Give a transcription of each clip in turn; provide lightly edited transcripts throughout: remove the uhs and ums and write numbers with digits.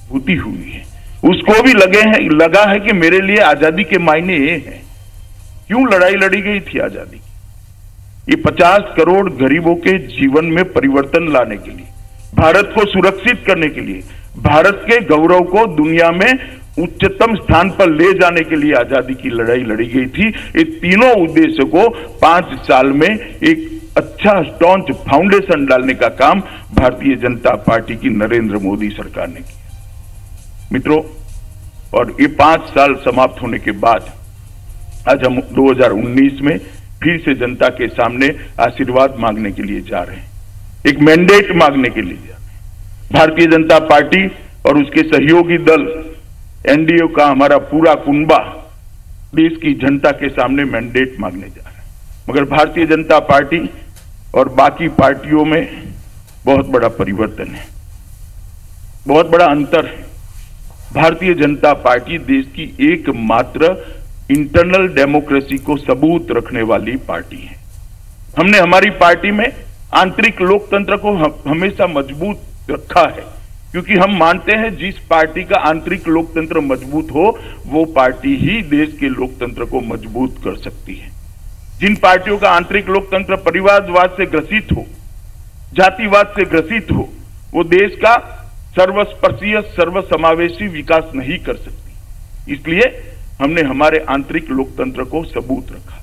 भूती हुई है, उसको भी लगा है कि मेरे लिए आजादी के मायने ये हैं। क्यों लड़ाई लड़ी गई थी आजादी की? ये 50 करोड़ गरीबों के जीवन में परिवर्तन लाने के लिए, भारत को सुरक्षित करने के लिए, भारत के गौरव को दुनिया में उच्चतम स्थान पर ले जाने के लिए आजादी की लड़ाई लड़ी गई थी। ये तीनों उद्देश्य को 5 साल में एक अच्छा स्ट्रॉन्ग फाउंडेशन डालने का काम भारतीय जनता पार्टी की नरेंद्र मोदी सरकार ने किया। मित्रों, और ये 5 साल समाप्त होने के बाद आज हम 2019 में फिर से जनता के सामने आशीर्वाद मांगने के लिए जा रहे हैं, एक मैंडेट मांगने के लिए जा रहे हैं। भारतीय जनता पार्टी और उसके सहयोगी दल एनडीए का हमारा पूरा कुनबा देश की जनता के सामने मैंडेट मांगने जा रहा है। मगर भारतीय जनता पार्टी और बाकी पार्टियों में बहुत बड़ा परिवर्तन है, बहुत बड़ा अंतर है। भारतीय जनता पार्टी देश की एकमात्र इंटरनल डेमोक्रेसी को सबूत रखने वाली पार्टी है। हमने हमारी पार्टी में आंतरिक लोकतंत्र को हमेशा मजबूत रखा है, क्योंकि हम मानते हैं जिस पार्टी का आंतरिक लोकतंत्र मजबूत हो वो पार्टी ही देश के लोकतंत्र को मजबूत कर सकती है। जिन पार्टियों का आंतरिक लोकतंत्र परिवारवाद से ग्रसित हो, जातिवाद से ग्रसित हो, वो देश का सर्वस्पर्शीय सर्वसमावेशी विकास नहीं कर सकती। इसलिए हमने हमारे आंतरिक लोकतंत्र को सबूत रखा,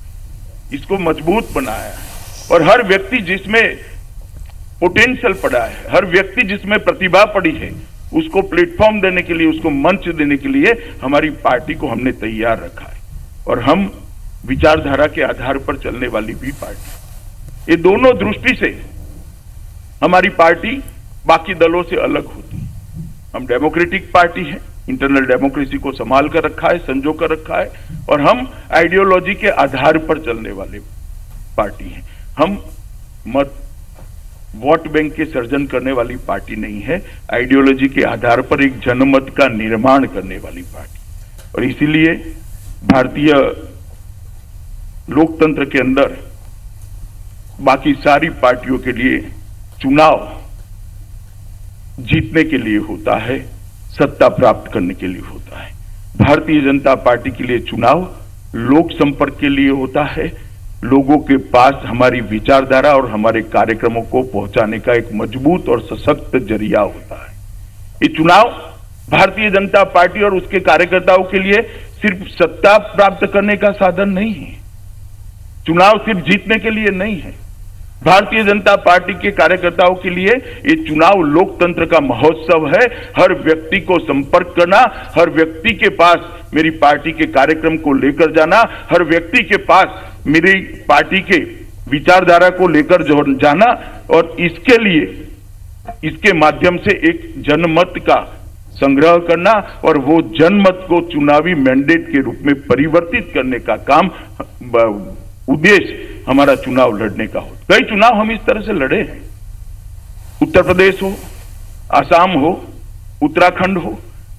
इसको मजबूत बनाया है। और हर व्यक्ति जिसमें पोटेंशियल पड़ा है, हर व्यक्ति जिसमें प्रतिभा पड़ी है, उसको प्लेटफॉर्म देने के लिए, उसको मंच देने के लिए हमारी पार्टी को हमने तैयार रखा है। और हम विचारधारा के आधार पर चलने वाली भी पार्टी, ये दोनों दृष्टि से हमारी पार्टी बाकी दलों से अलग होती है। हम डेमोक्रेटिक पार्टी है, इंटरनल डेमोक्रेसी को संभाल कर रखा है, संजो कर रखा है, और हम आइडियोलॉजी के आधार पर चलने वाले पार्टी हैं। हम वोट बैंक के सर्जन करने वाली पार्टी नहीं है, आइडियोलॉजी के आधार पर एक जनमत का निर्माण करने वाली पार्टी। और इसीलिए भारतीय लोकतंत्र के अंदर बाकी सारी पार्टियों के लिए चुनाव जीतने के लिए होता है, सत्ता प्राप्त करने के लिए होता है। भारतीय जनता पार्टी के लिए चुनाव लोक संपर्क के लिए होता है, लोगों के पास हमारी विचारधारा और हमारे कार्यक्रमों को पहुंचाने का एक मजबूत और सशक्त जरिया होता है। ये चुनाव भारतीय जनता पार्टी और उसके कार्यकर्ताओं के लिए सिर्फ सत्ता प्राप्त करने का साधन नहीं है, चुनाव सिर्फ जीतने के लिए नहीं है। भारतीय जनता पार्टी के कार्यकर्ताओं के लिए ये चुनाव लोकतंत्र का महोत्सव है। हर व्यक्ति को संपर्क करना, हर व्यक्ति के पास मेरी पार्टी के कार्यक्रम को लेकर जाना, हर व्यक्ति के पास मेरी पार्टी के विचारधारा को लेकर जाना, और इसके लिए, इसके माध्यम से एक जनमत का संग्रह करना और वो जनमत को चुनावी मैंडेट के रूप में परिवर्तित करने का काम, उद्देश्य हमारा चुनाव लड़ने का हो। कई चुनाव हम इस तरह से लड़े हैं, उत्तर प्रदेश हो, आसाम हो, उत्तराखंड हो,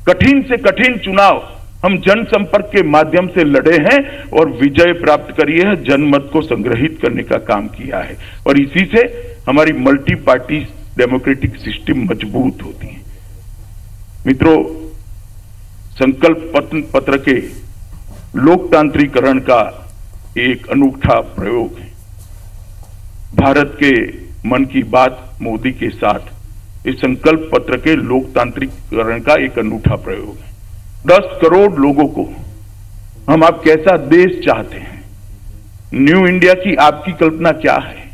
कठिन से कठिन चुनाव हम जनसंपर्क के माध्यम से लड़े हैं और विजय प्राप्त करी है, जनमत को संग्रहित करने का काम किया है। और इसी से हमारी मल्टी पार्टी डेमोक्रेटिक सिस्टम मजबूत होती है। मित्रों, संकल्प पत्र के लोकतांत्रिकरण का एक अनूठा प्रयोग है। भारत के मन की बात मोदी के साथ इस संकल्प पत्र के लोकतांत्रिकरण का एक अनूठा प्रयोग है। 10 करोड़ लोगों को हम आप कैसा देश चाहते हैं, न्यू इंडिया की आपकी कल्पना क्या है,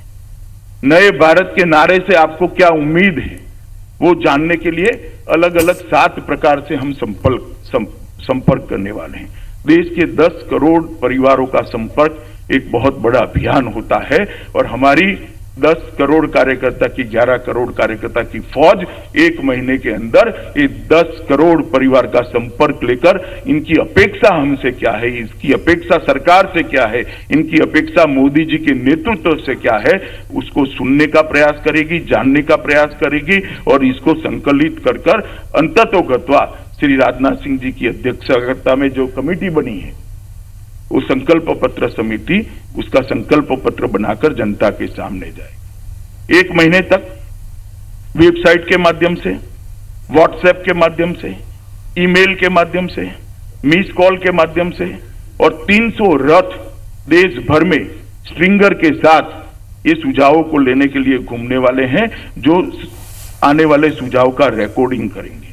नए भारत के नारे से आपको क्या उम्मीद है, वो जानने के लिए अलग अलग 7 प्रकार से हम संपर्क करने वाले हैं। देश के 10 करोड़ परिवारों का संपर्क एक बहुत बड़ा अभियान होता है और हमारी 10 करोड़ कार्यकर्ता की 11 करोड़ कार्यकर्ता की फौज 1 महीने के अंदर ये 10 करोड़ परिवार का संपर्क लेकर इनकी अपेक्षा हमसे क्या है, इसकी अपेक्षा सरकार से क्या है, इनकी अपेक्षा मोदी जी के नेतृत्व से क्या है, उसको सुनने का प्रयास करेगी, जानने का प्रयास करेगी और इसको संकलित कर कर अंततोगत्वा श्री राजनाथ सिंह जी की अध्यक्षता में जो कमेटी बनी है, वो संकल्प पत्र समिति उसका संकल्प पत्र बनाकर जनता के सामने जाए। 1 महीने तक वेबसाइट के माध्यम से, व्हाट्सएप के माध्यम से, ईमेल के माध्यम से, मिस कॉल के माध्यम से, और 300 रथ देश भर में स्ट्रिंगर के साथ ये सुझावों को लेने के लिए घूमने वाले हैं, जो आने वाले सुझाव का रिकॉर्डिंग करेंगे।